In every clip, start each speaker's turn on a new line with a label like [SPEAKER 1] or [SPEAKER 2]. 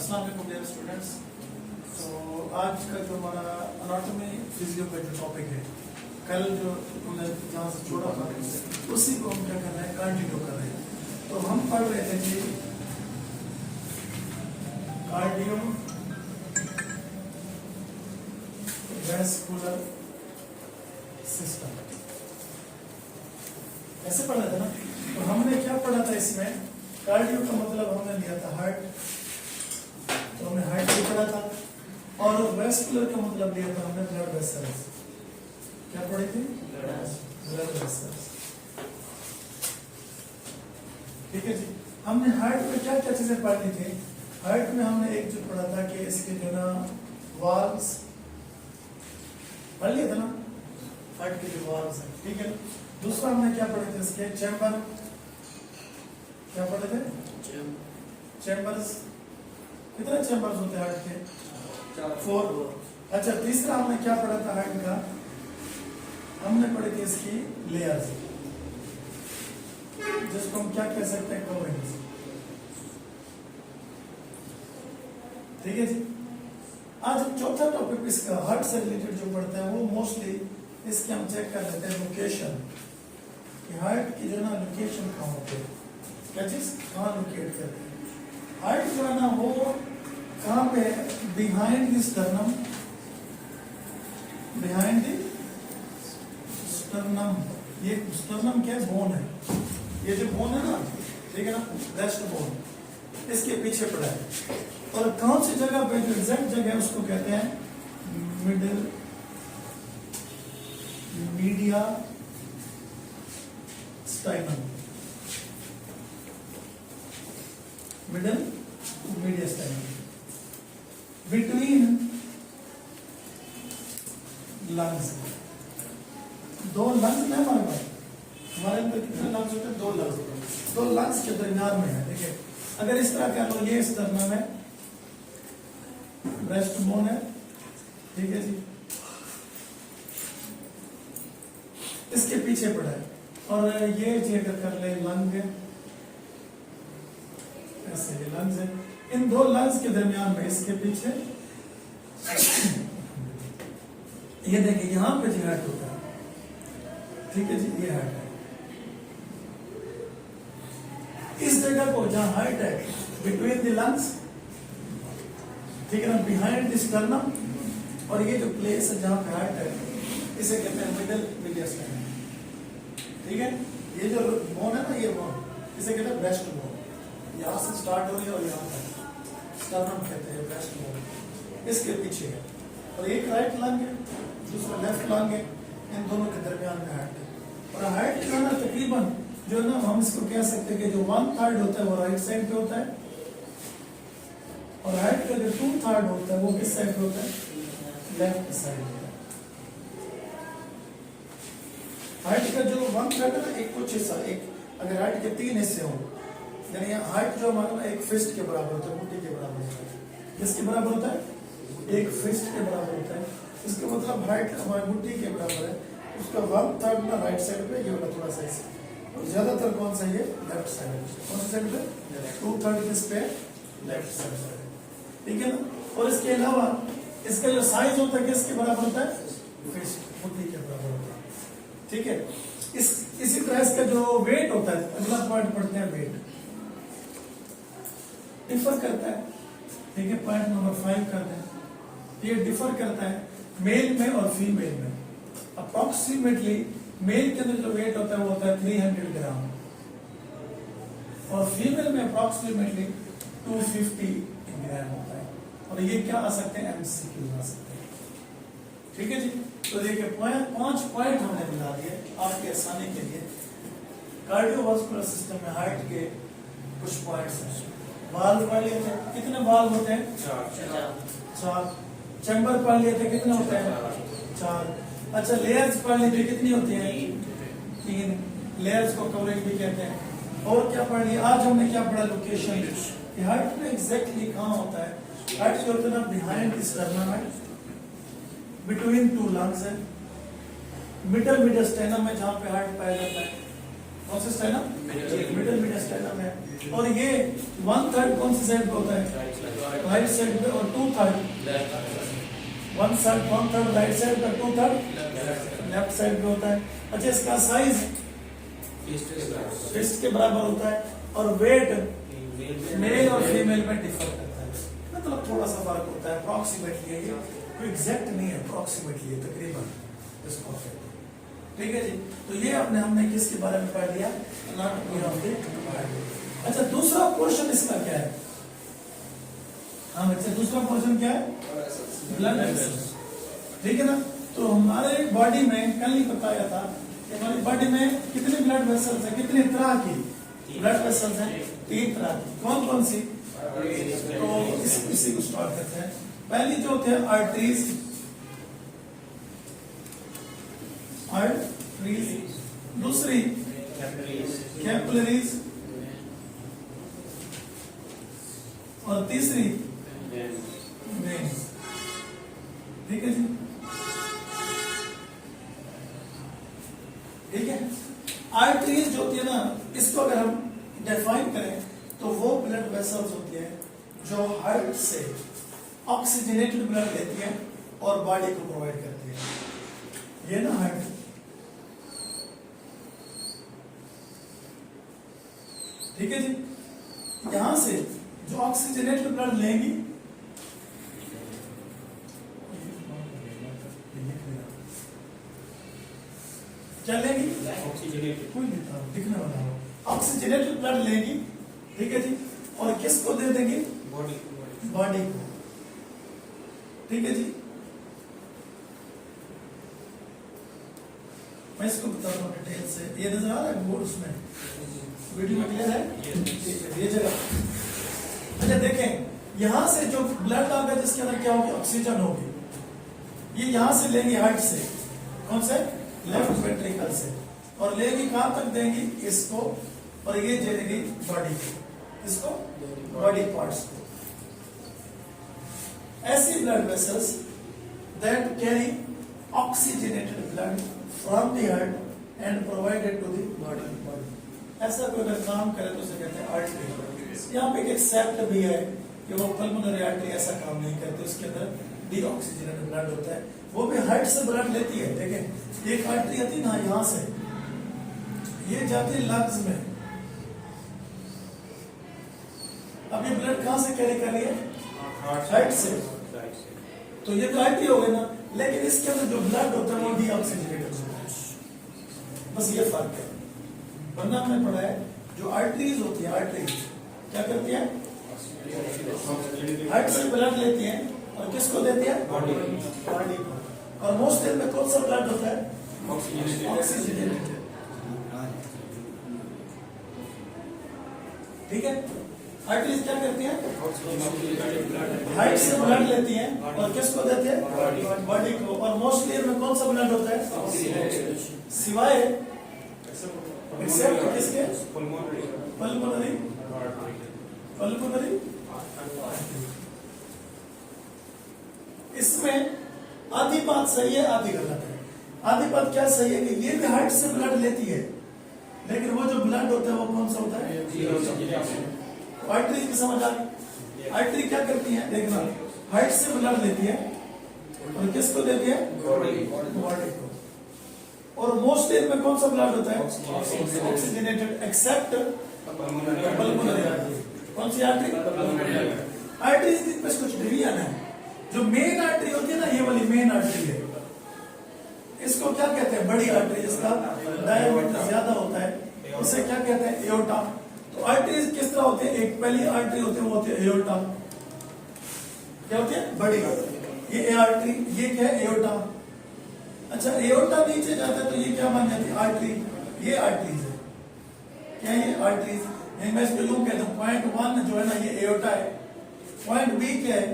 [SPEAKER 1] अस्सलाम वालेकुम dear students. तो आज का जो हमारा अनाटॉमी फिजियो का जो टॉपिक है, कल जो हमने जहाँ से छोड़ा था उसी को हम क्या कर रहे हैं, कंटिन्यू कर रहे हैं। तो हम पढ़ रहे थे जी कार्डियो वैस्कुलर सिस्टम, ऐसे पढ़ा था ना। तो हमने क्या पढ़ा था इसमें, कार्डियो का मतलब हमने लिया था हार्ट, तो हमने हार्ट भी पढ़ा था, और वैस्कुलर का मतलब लिया था हमने ब्लड वेसल्स। क्या पढ़ी थी? Blood vessels. ठीक है जी। हमने हार्ट में क्या क्या चीजें पढ़ी थी। हार्ट में हमने एक जो पढ़ा था कि इसके जो ना वाल्व्स पढ़ लिया था ना, हार्ट के जो वाल्व्स हैं। ठीक है। दूसरा हमने क्या पढ़े थे, इसके चैम्बर, क्या पढ़े थे? चैम्बर्स। कितने चैम्बर्स होते हैं हार्ट के? 4। अच्छा, तीसरा हमने क्या पढ़ा था हार्ट का, हमने पढ़ी थी इसकी लेयर्स, जिसको हम क्या कह सकते हैं, कवरिंग्स। ठीक है जी। आज चौथा टॉपिक इसका हार्ट से रिलेटेड जो पढ़ते हैं वो मोस्टली इसके हम चेक कर लेते हैं लोकेशन, कि हार्ट की जो ना लोकेशन कहाँ होते हैं, क्या चीज कहाँ लोकेट करते हैं। हार्ट जो है ना वो कहाँ पे, behind the sternum, behind the sternum. ये स्टर्नम क्या है? बोन है। ये जो बोन है ना, ठीक है ना, ब्रेस्ट बोन, इसके पीछे पड़ा है। और कौन सी जगह पे, जो एग्जैक्ट जगह है उसको कहते हैं middle mediastinum, middle mediastinum, between lungs. 2 lungs में हमारे पास, हमारे अंदर कितने लंग्स होते हैं? 2 लंग्स होते हैं। 2 लंग्स के दरमियान में है। देखिए, अगर इस तरह का लो, ये स्टर्नम है, ब्रेस्ट बोन है, ठीक है जी, इसके पीछे पड़ा है। और ये जी अगर कर ले लंग है, ऐसे ये लंग्स है, इन 2 लंग्स के दरमियान में इसके पीछे ये देखिए, यहां पे जी हार्ट होता है। ठीक है जी, ये हार्ट है। इस जगह को जहां हार्ट है, बिटवीन द लंग्स, ठीक है ना, बिहाइंड द स्टर्नम, और ये जो प्लेस है जहां पे हार्ट है, इसे कहते हैं मिडिल मीडिया स्टाइनम। ठीक है। ये जो बोन है ना, ये बोन, इसे कहते हैं ब्रेस्ट बोन। यहाँ से स्टार्ट हो रही है और यहाँ तक स्टर्नम कहते हैं, ब्रेस्ट बोन इसके पीछे है। और एक राइट लंग है, दूसरा लेफ्ट लंग है, इन दोनों के दरमियान में हार्ट है। और हार्ट जो है ना, तकरीबन जो ना, हम इसको कह सकते हैं कि जो 1/3 होता है वो राइट साइड पे होता है, और हार्ट का जो 2/3 होता है वो किस साइड पे होता है? लेफ्ट साइड होता है। हार्ट का जो 1/3 है ना, एक कुछ हिस्सा, एक अगर हार्ट के 3 हिस्से हों, यानी हार्ट जो हमारा एक फिस्ट के बराबर होता है, मुट्ठी के बराबर होता है। किसके बराबर होता है? एक फिस्ट के बराबर होता है। इसका मतलब हार्ट हमारी मुट्ठी के बराबर है, उसका 1/3 ना राइट साइड पे, ये वाला थोड़ा सा इसे, और ज्यादातर कौन सा, ये लेफ्ट साइड है। कौन सी साइड पे? 2/3 किस पे? लेफ्ट साइड पे। ठीक है ना। और इसके अलावा इसका जो साइज होता है किसके बराबर होता है? फिस्ट, मुट्ठी के बराबर होता है। ठीक है। इसी तरह इसका जो वेट होता है, अगला पॉइंट पढ़ते हैं, वेट डिफर करता है। ठीक है, पॉइंट नंबर 5 करते हैं। ये डिफर करता है मेल में और फीमेल में। अप्रोक्सीमेटली मेल के अंदर जो वेट होता है वो होता है 300 ग्राम, और फीमेल में अप्रोक्सीमेटली 250 ग्राम होता है। और ये क्या आ सकते हैं? एमसीक्यू आ सकते हैं। ठीक है जी। तो देखिए, 5 पॉइंट हमने मिला दिए आपके आसानी के लिए। कार्डियोवास्कुलर सिस्टम में हार्ट के कुछ पॉइंट्स हैं। वाल्व पढ़ लिए थे, कितने वाल्व होते हैं? 4। चैम्बर पढ़ लिए थे, कितने होते हैं? 4। अच्छा, लेयर्स पढ़ लिए थे, कितनी होती है? 3। लेयर्स को कवरिंग भी कहते हैं। और क्या पढ़ लिया आज हमने? क्या पढ़ा? लोकेशन। हार्ट में एग्जैक्टली कहाँ होता है? हार्ट जो होता है ना, बिहाइंड द स्टर्नम है, बिटवीन 2 लंग्स है, मिडल मीडिया स्टाइनम है जहां पे हार्ट पाया जाता है। कौन सा स्टाइनम? मिडिल मीडिया स्टाइनम है। और ये 1/3 कौन सी साइड पे होता है? राइट साइड पे, और 2/3 1/3 राइट साइड पे, 2/3 लेफ्ट साइड पे होता है। अच्छा, इसका साइज फिस्ट के बराबर होता है, और वेट मेल और फीमेल में डिफर करता है, मतलब थोड़ा सा फर्क होता है, अप्रॉक्सीमेटली है ये, कोई एग्जैक्ट नहीं है, अप्रॉक्सीमेटली है, तकरीबन इसको। ठीक है जी, तो ये हमने किसके बारे में पढ़ लिया? Anatomy of the heart. अच्छा, दूसरा पोर्शन इसका क्या है? हाँ बच्चे, दूसरा पोर्शन क्या है? Blood vessels. ठीक है ना? तो हमारे बॉडी में कल ही बताया था कि हमारी बॉडी में कितने ब्लड वेसल्स हैं, कितने तरह की ब्लड वेसल्स हैं? 3 तरह की। कौन कौन सी? तो इसी को स्टार्ट करते हैं। पहली जो होते हैं आर्टरीज, दूसरी कैपिलरीज, और तीसरी वेन्स। ठीक है जी, ठीक है। आर्टरीज जो होती है ना, इसको अगर हम डिफाइन करें तो वो ब्लड वेसल्स होती है जो हार्ट से ऑक्सीजनेटेड ब्लड लेती है और बॉडी को प्रोवाइड करती है। ये ना हार्ट, ठीक है जी, यहां से जो ऑक्सीजनेटेड ब्लड लेंगी, क्या लेंगी? कोई दिखने वाला हो, ऑक्सीजनेटेड ब्लड लेंगी। ठीक है जी, और किसको दे देंगी? बॉडी को। ठीक है जी, मैं इसको बताता हूँ डिटेल से। ये नजर आ रहा है बोर्ड उसमें, वीडियो में क्लियर है? ये जगह, अच्छा देखें, यहां से जो ब्लड आएगा जिसके अंदर क्या होगी? ऑक्सीजन होगी। ये यहां से लेंगे हार्ट से, कौन से? लेफ्ट वेंट्रिकल से, और लेंगे कहां तक देंगी? इसको, और ये दे देंगी बॉडी को, इसको बॉडी पार्ट्स को। ऐसी blood vessels that carry oxygenated blood from the heart and provided to the body. ऐसा कोई अगर काम करे तो उसे कहते हैं आर्टरी। यहाँ पे एक एक्सेप्ट भी है कि वो पल्मोनरी आर्टरी ऐसा काम नहीं करते, उसके अंदर डीऑक्सीजनेटेड ब्लड होता है, वो भी हार्ट से ब्लड लेती है। देखें, एक आर्टरी आती है ना यहाँ से, ये जाती है लंग्स में। अब ये ब्लड कहां से कैरी कर रही है? हार्ट से। तो ये तो आर्टरी हो गई ना, लेकिन इसके अंदर जो ब्लड होता है वो डीऑक्सीजनेटेड होता है, बस ये फर्क है। वरना हमने पढ़ा है जो आर्टरीज होती है, आर्टरीज क्या करती है? हार्ट से ब्लड लेती है और किसको देती है? बॉडी को। और मोस्ट में कौन सा ब्लड होता है? ऑक्सीजनेटेड। ठीक है, आर्टरीज क्या करती है? हार्ट से ब्लड लेती है और किसको देती है? बॉडी को। और मोस्टली में कौन सा ब्लड होता है? सिवाय एक्सेप्ट किसके? पल्मोनरी इसमें आधी बात सही है, आधी गलत है। आधी बात क्या सही है कि ये भी हार्ट से ब्लड लेती है, लेकिन वो जो ब्लड होता है वो कौन सा होता है? आर्टरी की समझ आ गई? आर्टरी क्या करती है? देखना, हार्ट से ब्लड लेती है और किसको देती है? बॉडी को। और मोस्टली में कौन सा ब्लड होता है? Oxygenated, accept pulmonary artery. कौन सी आर्टरी? आर्टरी में कुछ डिवीजन है। जो मेन आर्टरी होती है ना, ये वाली मेन आर्टरी है, इसको क्या कहते हैं? बड़ी आर्टरी, जिसका डायमीटर ज्यादा होता है, उसे क्या कहते हैं? एओर्टा। तो आर्टरीज किस तरह होती है? एक पहली आर्टरी होती है वो होती है एओर्टा। क्या होती है? बड़ी। ये आर्टरी, ये क्या है? एओर्टा। अच्छा, एओर्टा नीचे जाता है तो ये क्या बन जाती है? आर्टरी। ये आर्टरीज है। क्या ये आर्टरीज? मैं इसको यूं कहता हूँ, पॉइंट 1 जो है ना, ये एओर्टा है। पॉइंट बी क्या है?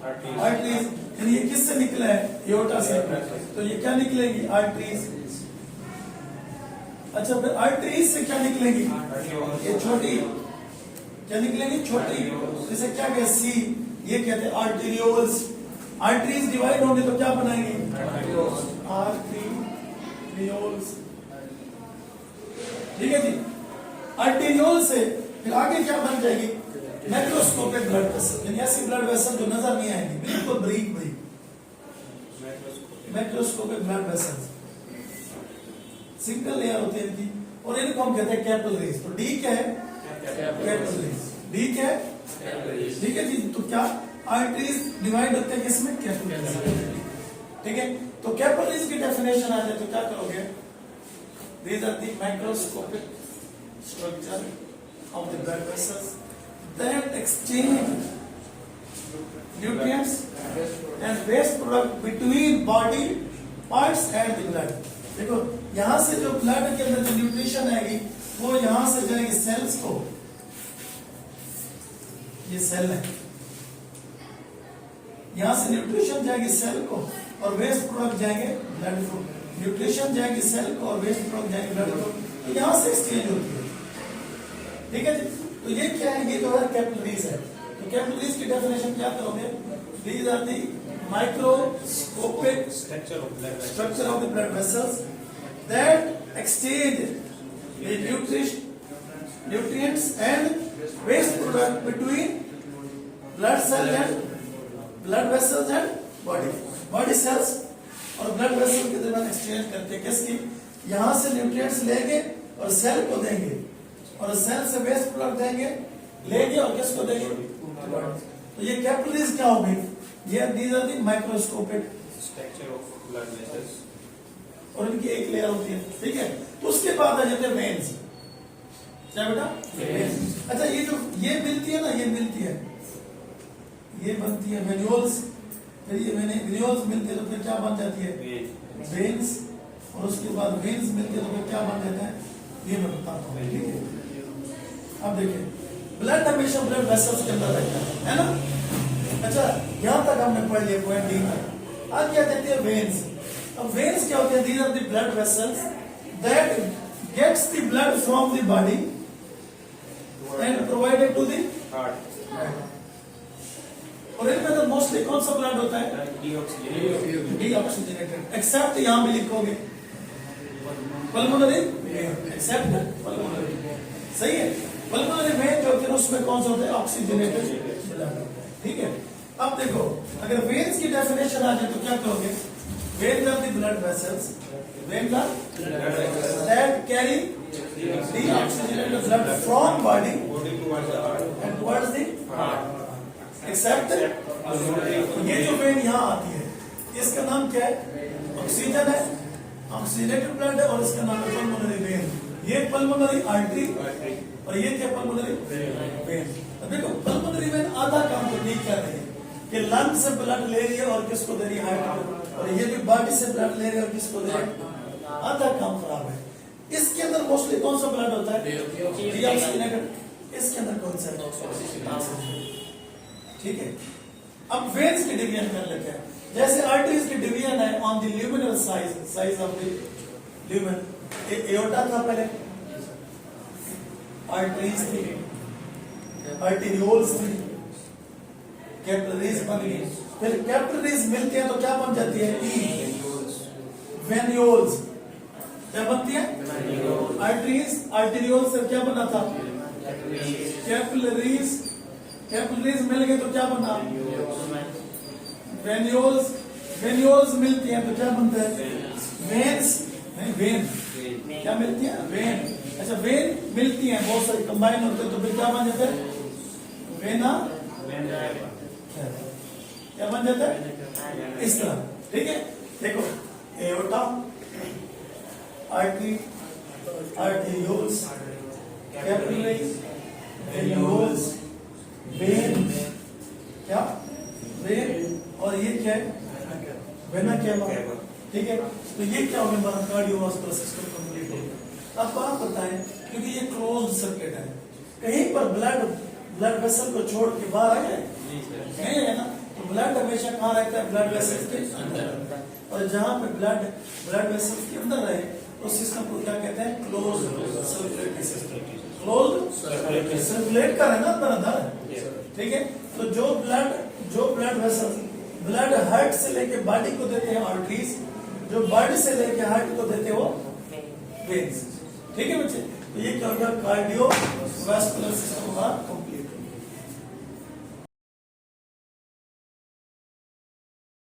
[SPEAKER 1] आर्टरीज। यानी ये किससे निकला है? एओर्टा से। तो ये क्या निकलेगी? आर्टरीज। अच्छा, फिर आर्टरीज से क्या निकलेगी? ये छोटी, क्या निकलेगी? छोटी। जैसे क्या कहते हैं? सी, ये कहते हैं आर्टेरियोल्स। आर्टरीज डिवाइड होंगे तो क्या बनाएंगे? आर्टेरियोल्स। ठीक है जी, आर्टेरियोल से फिर आगे क्या बन जाएगी, मैक्रोस्कोपिक ब्लड वेसल, यानी ऐसी ब्लड वेसल जो नजर नहीं आएंगी, बिल्कुल बारीक बारीक macroscopic blood vessel, single layer होती है इनकी, और इनको हम कहते हैं कैपिलरीज। तो डी क्या है, कैपिलरीज। डी क्या है, ठीक है जी। तो क्या आर्टरीज डिवाइड होते हैं किसमें, कैपिलरीज, ठीक है। तो कैपिलरीज की डेफिनेशन आ जाए तो क्या करोगे, these are the microscopic structure of the blood vessels that exchange nutrients and waste product between body parts and the blood। देखो यहां से जो ब्लड के अंदर जो न्यूट्रिशन आएगी वो यहां से जाएगी सेल्स को, ये सेल है, यहां से न्यूट्रिशन जाएगी सेल को और वेस्ट प्रोडक्ट जाएंगे ब्लड को। न्यूट्रिशन जाएगी सेल को और वेस्ट प्रोडक्ट जाएंगे ब्लड को, तो यहां से एक्सचेंज होती है, ठीक है जी। तो ये क्या है, ये जो है कैपिलरीज है। तो कैपिलरीज की डेफिनेशन क्या करोगे, these are the microscopic structure of the blood vessels that exchange the nutrients and waste product between blood cells and blood vessels and body cells और ब्लड वेसल के दरमियान एक्सचेंज करते हैं किसकी, यहां से न्यूट्रिएंट्स लेंगे और सेल को देंगे और सेल से वेस्ट प्रोडक्ट देंगे, लेंगे और किसको देंगे, तो ये कैपिलरीज क्या होगी, ये these are the microscopic
[SPEAKER 2] structure of blood vessels,
[SPEAKER 1] और इनकी एक लेयर होती है, ठीक है। तो उसके बाद आ जाते हैं वेन्स, क्या बेटा, अच्छा ये जो ये मिलती है ना, ये मिलती है, ये बनती है वेन्यूल्स, फिर ये वेन्यूल्स मिलती है तो फिर क्या बन जाती है, वेन्स, और उसके बाद वेन्स मिलती है तो फिर क्या बन जाता है, ये मैं बताता हूँ, ठीक है। अब देखिए ब्लड हमेशा ब्लड वेसल्स के अंदर रहता है ना, अच्छा यहां तक हमने पढ़ लिया पॉइंट डी तक। अब क्या कहते हैं वेन्स। अब वेन्स क्या होते हैं, these are the blood vessels that gets the blood from the body and provided to the
[SPEAKER 2] heart,
[SPEAKER 1] और इनमें तो मोस्टली कौन सा ब्लड होता है, डीऑक्सीजनेटेड, एक्सेप्ट यहां भी लिखोगे पल्मोनरी, एक्सेप्ट पल्मोनरी, सही है। पल्मोनरी वेन जो होते हैं उसमें कौन सा होता है, ऑक्सीजनेटेड ब्लड, ठीक है। अब देखो अगर वेन्स की डेफिनेशन आ जाए तो क्या करोगे, vein are the blood vessels, vein are that carry deoxygenated blood from body and towards the heart except ये जो वेन यहाँ आती है इसका नाम क्या है, ऑक्सीजन है, ऑक्सीजनेटेड ब्लड है, और इसका नाम है पल्मोनरी वेन। ये पल्मोनरी आर्टरी और ये क्या पल्मोनरी वेन। अब देखो पल्मोनरी वेन आधा काम तो ठीक कर रही है कि लंग से ब्लड ले रही है और किसको दे रही है, हार्ट को, और ये भी बॉडी से ब्लड ले रही है और किसको दे रही है, आधा काम खराब है। इसके अंदर मोस्टली कौन सा ब्लड होता है, डीऑक्सीजनेटेड, इसके अंदर कौन सा है, ठीक है। अब वेन्स की डिवीजन कर लेते हैं, जैसे आर्टरीज की डिवीजन है on the luminal size of the lumen. Aorta था पहले, आर्टरीज थी, आर्टेरियोल्स थी, कैपिलरीज बन गई, फिर कैपिलरीज मिलती है तो क्या बन जाती है, वेन्यूल्स, क्या बनती है, आर्टरीज, आर्टेरियोल से क्या बना था, कैपिलरीज, कैपिलरीज मिल गए तो क्या बना, वेन्यूल्स, वेन्यूल्स मिलती हैं तो क्या बनता है, वेन्स, नहीं वेन, क्या मिलती है, वेन, अच्छा वेन मिलती हैं बहुत सारी कंबाइन होते हैं तो फिर क्या बन जाता है, वेना, क्या बन जाता है, इस तरह, ठीक है। देखो aorta, artery, arterioles, capillaries, venules, when, क्या वेन, और ये क्या है, वेना कैवा, ठीक है। तो ये क्या हो गया, हमारा कार्डियोवास्कुलर सिस्टम कंप्लीट हो गया। अब बात बताएं, क्योंकि ये क्लोज्ड सर्किट है, कहीं पर ब्लड वेसल को छोड़ के बाहर आ जाए, नहीं है ना, तो ब्लड हमेशा कहाँ रहता है, ब्लड वेसल के अंदर, और जहां पे ब्लड वेसल के अंदर रहे उस सिस्टम को क्या कहते हैं, closed circulatory system, closed circulate कर है ना अंदर, ठीक है। तो जो ब्लड वेसल ब्लड हार्ट से लेके बॉडी को देते हैं आर्टरीज, जो बॉडी से लेके हार्ट को देते हो वेन्स, ठीक है बच्चे। तो ये क्या होगा, कार्डियो वास्कुलर सिस्टम का